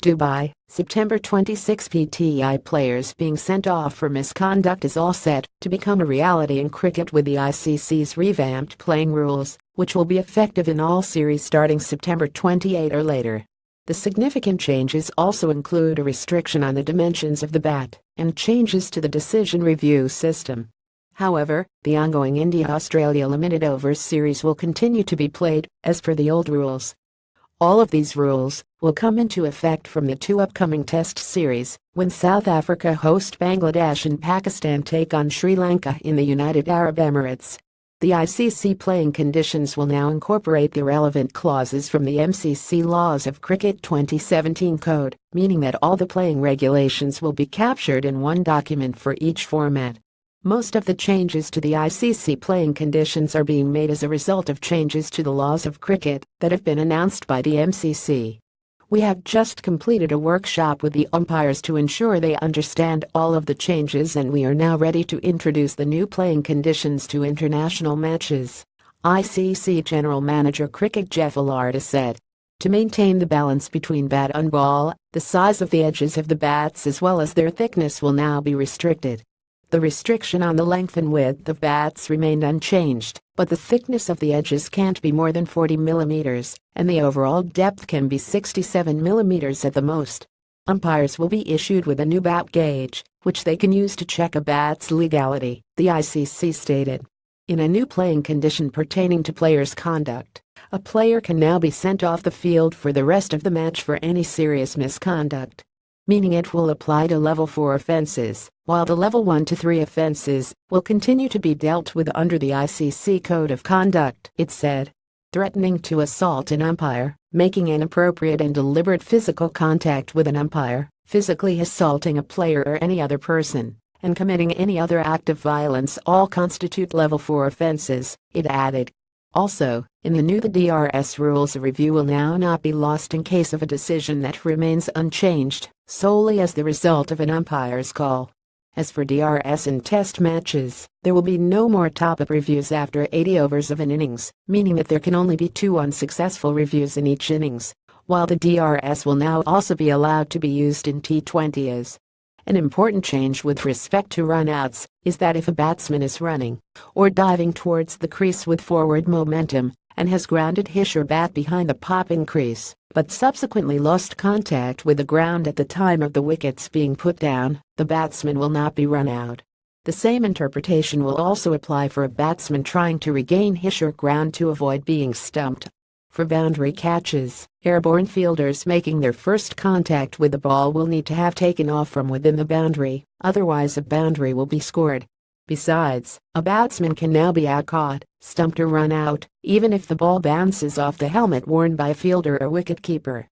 Dubai, September 26. PTI players being sent off for misconduct is all set to become a reality in cricket with the ICC's revamped playing rules, which will be effective in all series starting September 28 or later. The significant changes also include a restriction on the dimensions of the bat and changes to the decision review system. However, the ongoing India-Australia limited overs series will continue to be played as per the old rules. All of these rules will come into effect from the two upcoming Test series when South Africa host Bangladesh and Pakistan take on Sri Lanka in the United Arab Emirates. The ICC playing conditions will now incorporate the relevant clauses from the MCC Laws of Cricket 2017 Code, meaning that all the playing regulations will be captured in one document for each format. Most of the changes to the ICC playing conditions are being made as a result of changes to the laws of cricket that have been announced by the MCC. We have just completed a workshop with the umpires to ensure they understand all of the changes, and we are now ready to introduce the new playing conditions to international matches, ICC General Manager Cricket Jeff Alarda said. To maintain the balance between bat and ball, the size of the edges of the bats as well as their thickness will now be restricted. The restriction on the length and width of bats remained unchanged, but the thickness of the edges can't be more than 40 millimeters, and the overall depth can be 67 millimeters at the most. Umpires will be issued with a new bat gauge, which they can use to check a bat's legality, the ICC stated. In a new playing condition pertaining to players' conduct, a player can now be sent off the field for the rest of the match for any serious misconduct, meaning it will apply to level 4 offenses, while the level 1 to 3 offenses will continue to be dealt with under the ICC Code of Conduct, it said. Threatening to assault an umpire, making inappropriate and deliberate physical contact with an umpire, physically assaulting a player or any other person, and committing any other act of violence all constitute level 4 offenses, it added. Also, in the DRS rules, a review will now not be lost in case of a decision that remains unchanged, solely as the result of an umpire's call. As for DRS in test matches, there will be no more top-up reviews after 80 overs of an innings, meaning that there can only be 2 unsuccessful reviews in each innings, while the DRS will now also be allowed to be used in T20s. An important change with respect to run-outs is that if a batsman is running or diving towards the crease with forward momentum and has grounded his or bat behind the popping crease, but subsequently lost contact with the ground at the time of the wickets being put down, the batsman will not be run out. The same interpretation will also apply for a batsman trying to regain his or ground to avoid being stumped. For boundary catches, airborne fielders making their first contact with the ball will need to have taken off from within the boundary, otherwise a boundary will be scored. Besides, a batsman can now be out-caught, stumped or run out, even if the ball bounces off the helmet worn by a fielder or wicket-keeper.